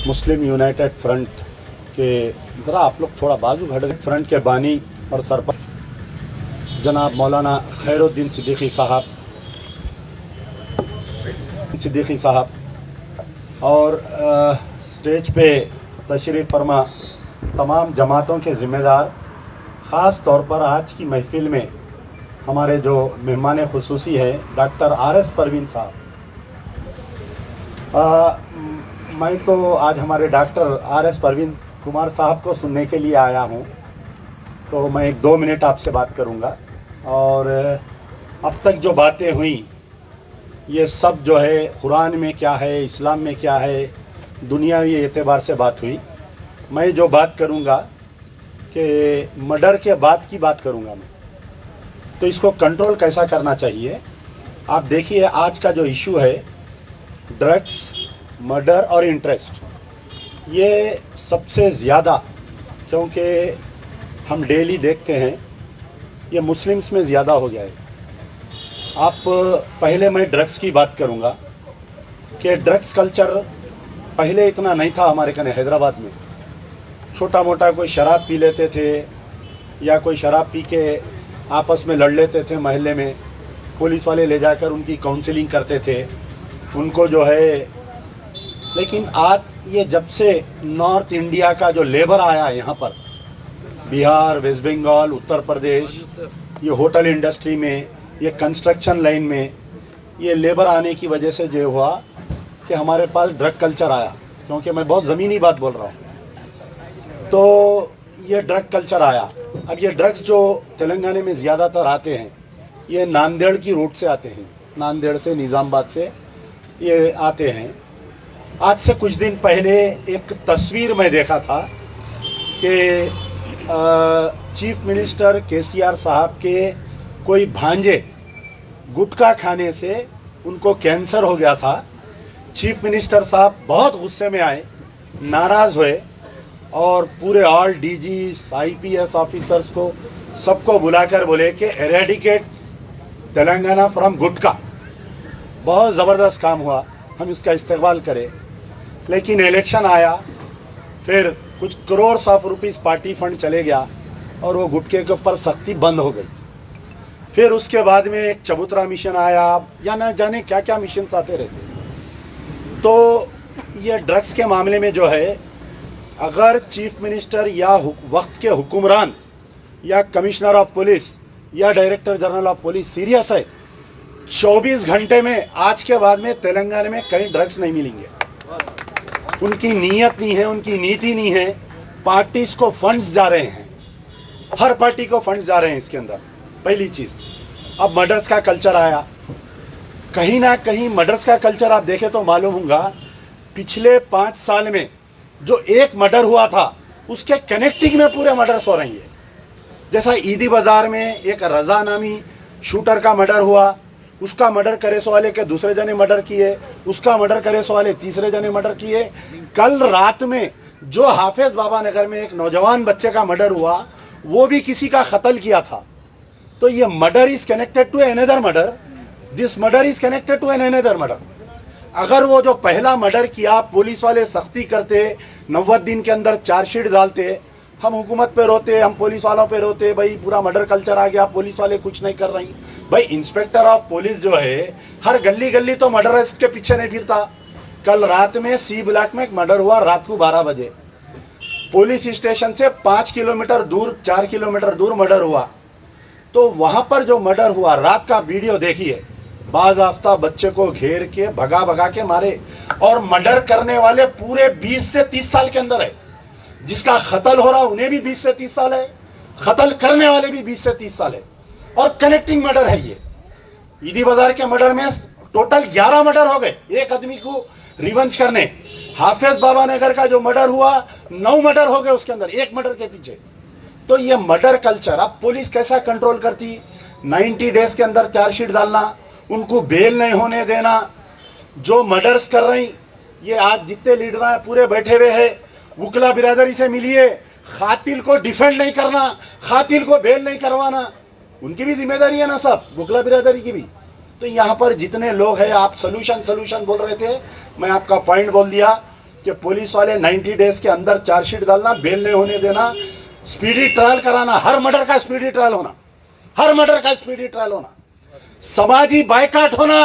Muslim United front के ज़रा आप लोग थोड़ा बाजू घट फ्रंट के बानी और सरपंच जनाब मौलाना खैरुद्दीन सिद्दीकी साहब और स्टेज पे तशरीफ़ फरमा तमाम जमातों के ज़िम्मेदार, ख़ास तौर पर आज की महफ़िल में हमारे जो मेहमान खुसूसी है डॉक्टर आर.एस. परवीन साहब। मैं तो आज हमारे डॉक्टर आर.एस. परवीन कुमार साहब को सुनने के लिए आया हूँ, तो मैं 1-2 मिनट आपसे बात करूँगा। और अब तक जो बातें हुई ये सब जो है कुरान में क्या है, इस्लाम में क्या है, दुनियावी एतबार से बात हुई। मैं जो बात करूँगा कि मर्डर के बाद की बात करूँगा मैं, तो इसको कंट्रोल कैसा करना चाहिए। आप देखिए आज का जो इशू है ड्रग्स, मर्डर और इंटरेस्ट, ये सबसे ज़्यादा, क्योंकि हम डेली देखते हैं ये मुस्लिम्स में ज़्यादा हो गया है। आप पहले मैं ड्रग्स की बात करूँगा कि ड्रग्स कल्चर पहले इतना नहीं था हमारे कने हैदराबाद में। छोटा मोटा कोई शराब पी लेते थे या कोई शराब पी के आपस में लड़ लेते थे मोहल्ले में, पुलिस वाले ले जाकर उनकी काउंसलिंग करते थे उनको जो है। लेकिन आज ये जब से नॉर्थ इंडिया का जो लेबर आया है यहाँ पर, बिहार, वेस्ट बंगाल, उत्तर प्रदेश, ये होटल इंडस्ट्री में, ये कंस्ट्रक्शन लाइन में ये लेबर आने की वजह से जो हुआ कि हमारे पास ड्रग कल्चर आया। क्योंकि मैं बहुत ज़मीनी बात बोल रहा हूँ, तो ये ड्रग कल्चर आया। अब ये ड्रग्स जो तेलंगाना में ज़्यादातर आते हैं ये नांदेड़ की रूट से आते हैं, नांदेड़ से, निज़ामाबाद से ये आते हैं। आज से कुछ दिन पहले एक तस्वीर मैं देखा था कि चीफ मिनिस्टर केसीआर साहब के कोई भांजे गुटखा खाने से उनको कैंसर हो गया था। चीफ मिनिस्टर साहब बहुत गुस्से में आए, नाराज़ हुए और पूरे ऑल डीजीज, आईपीएस ऑफिसर्स को सबको बुलाकर बोले कि एरेडिकेट तेलंगाना फ्रॉम गुटखा। बहुत ज़बरदस्त काम हुआ, हम इसका इस्तेमाल करें। लेकिन इलेक्शन आया, फिर कुछ crore of rupees party fund चले गया और वो गुटखे के ऊपर सख्ती बंद हो गई। फिर उसके बाद में एक चबूतरा मिशन आया, या ना जाने क्या क्या मिशन आते रहते। तो ये ड्रग्स के मामले में जो है, अगर चीफ मिनिस्टर या वक्त के हुक्मरान या कमिश्नर ऑफ पुलिस या director general of police serious है, 24 घंटे में आज के बाद में तेलंगाना में कहीं ड्रग्स नहीं मिलेंगे। उनकी नीयत नहीं है, उनकी नीति नहीं है। पार्टीज को फंड्स जा रहे हैं, हर पार्टी को फंड्स जा रहे हैं इसके अंदर, पहली चीज। अब मर्डर्स का कल्चर आया, कहीं ना कहीं मर्डर्स का कल्चर आप देखें तो मालूम होगा पिछले 5 साल में जो एक मर्डर हुआ था उसके कनेक्टिंग में पूरे मर्डर्स हो रही है। जैसा ईदी बाजार में एक रजा नामी शूटर का मर्डर हुआ, उसका मर्डर करे सो वाले के दूसरे जने मर्डर किए, उसका मर्डर करे सो वाले तीसरे जने मर्डर किए। कल रात में जो हाफिज बाबा नगर में एक नौजवान बच्चे का मर्डर हुआ, वो भी किसी का कत्ल किया था। तो ये murder is connected to another murder, this murder is connected to another murder. अगर वो जो पहला मर्डर किया पुलिस वाले सख्ती करते, 90 दिन के अंदर चार्जशीट डालते, हम हुकूमत पे रोते, हम पुलिस वालों पे रोते, भाई पूरा मर्डर कल्चर आ गया, पुलिस वाले कुछ नहीं कर रही। भाई इंस्पेक्टर ऑफ पुलिस जो है हर गली गली तो मर्डर के पीछे नहीं फिरता। कल रात में सी ब्लॉक में एक मर्डर हुआ, रात को 12 बजे, पुलिस स्टेशन से 5 किलोमीटर दूर, 4 किलोमीटर दूर मर्डर हुआ। तो वहां पर जो मर्डर हुआ, रात का वीडियो देखिए, बाज़ाफ्ता बच्चे को घेर के भगा भगा के मारे, और मर्डर करने वाले पूरे 20 से 30 साल के अंदर है। जिसका कत्ल हो रहा उन्हें भी 20 से 30 साल है, कत्ल करने वाले भी 20 से 30 साल है, और कनेक्टिंग मर्डर है ये। ईदी बाजार के मर्डर में टोटल 11 मर्डर हो गए एक आदमी को रिवेंज करने। हाफिज बाबा नगर का जो मर्डर हुआ 9 मर्डर हो गए उसके अंदर, एक मर्डर के पीछे। तो ये मर्डर कल्चर अब पुलिस कैसा कंट्रोल करती? 90 डेज के अंदर चार्जशीट डालना, उनको बेल नहीं होने देना। जो मर्डर्स कर रही, ये आज जितने लीडर हैं पूरे बैठे हुए हैं, वुकला बिरादरी से मिलिए, खातिल को डिफेंड नहीं करना, खातिल को बेल नहीं करवाना, उनकी भी जिम्मेदारी है ना सब, वुकला बिरादरी की भी। तो यहाँ पर जितने लोग हैं, आप सोल्यूशन बोल रहे थे, मैं आपका पॉइंट बोल दिया कि पुलिस वाले 90 डेज के अंदर चार्जशीट डालना, बेल नहीं होने देना, स्पीडी ट्रायल कराना, हर मर्डर का स्पीडी ट्रायल होना, हर मर्डर का स्पीडी ट्रायल होना, समाजी बायकाट होना,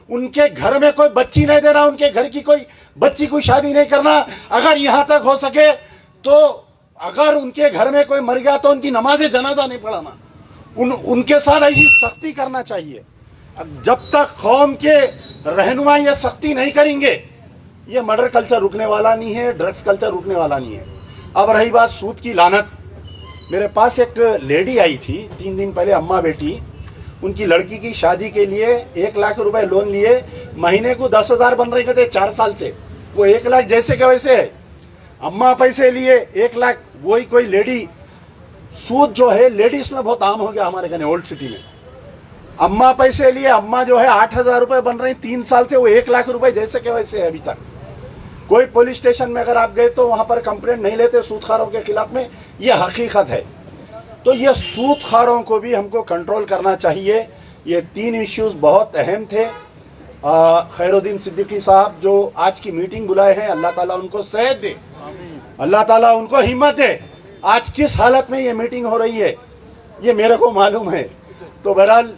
उनके घर में कोई बच्ची नहीं देना, उनके घर की कोई बच्ची को शादी नहीं करना, अगर यहां तक हो सके तो अगर उनके घर में कोई मर गया तो उनकी नमाज जनाजा नहीं पढ़ाना, उनके साथ ऐसी सख्ती करना चाहिए। जब तक कौम के रहनुमा ये सख्ती नहीं करेंगे, ये मर्डर कल्चर रुकने वाला नहीं है, ड्रग्स कल्चर रुकने वाला नहीं है। अब रही बात सूद की लानत, मेरे पास एक लेडी आई थी 3 दिन पहले, अम्मा बेटी, उनकी लड़की की शादी के लिए 1 लाख रुपए लोन लिए, महीने को 10,000 बन रहे थे 4 साल से, वो 1 लाख जैसे के वैसे है। अम्मा पैसे लिए 1 लाख, वही कोई लेडी, सूद जो है लेडीज में बहुत आम हो गया हमारे कहने ओल्ड सिटी में। अम्मा पैसे लिए, अम्मा जो है 8,000 रुपए बन रही 3 साल से, वो 1 लाख रुपए जैसे के वैसे है अभी तक। कोई पुलिस स्टेशन में अगर आप गए तो वहां पर कंप्लेंट नहीं लेते सूदखारों के खिलाफ में, ये हकीकत है। तो ये सूदखारों को भी हमको कंट्रोल करना चाहिए। ये 3 इश्यूज बहुत अहम थे। खैरुद्दीन सिद्दीकी साहब जो आज की मीटिंग बुलाए हैं, अल्लाह ताला उनको सेहत दे, अल्लाह ताला उनको हिम्मत दे। आज किस हालत में ये मीटिंग हो रही है ये मेरे को मालूम है। तो बहरहाल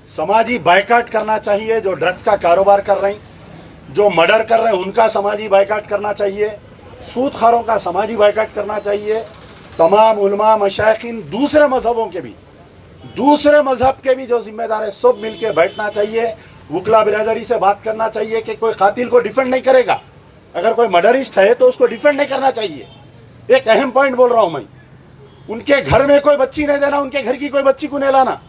समाजी बायकाट करना चाहिए, जो ड्रग्स का कारोबार कर रहे हैं, जो मर्डर कर रहे हैं उनका समाजी बायकाट करना चाहिए, सूदखारों का समाजी बायकाट करना चाहिए। तमाम उलमा मशाइखीन दूसरे मजहबों के भी, दूसरे मजहब के भी जो जिम्मेदार है, सब मिलके बैठना चाहिए, वकला बिरादरी से बात करना चाहिए कि कोई कातिल को डिफेंड नहीं करेगा, अगर कोई मर्डरिस्ट है तो उसको डिफेंड नहीं करना चाहिए। एक अहम पॉइंट बोल रहा हूं मैं, उनके घर में कोई बच्ची नहीं देना, उनके घर की कोई बच्ची को नहीं लाना।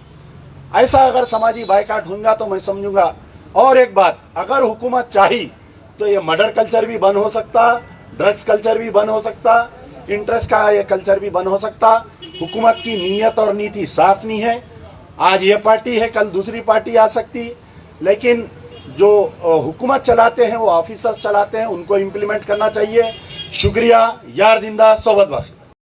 ऐसा अगर समाजी बायकाट होगा तो मैं समझूंगा। और एक बात, अगर हुकूमत चाही तो ये मर्डर कल्चर भी बंद हो सकता, ड्रग्स कल्चर भी बंद हो सकता, इंटरेस्ट का ये कल्चर भी बंद हो सकता। हुकूमत की नीयत और नीति साफ नहीं है। आज ये पार्टी है, कल दूसरी पार्टी आ सकती, लेकिन जो हुकूमत चलाते हैं वो ऑफिसर्स चलाते हैं, उनको इम्प्लीमेंट करना चाहिए। शुक्रिया। यार जिंदा सोबत बख्श।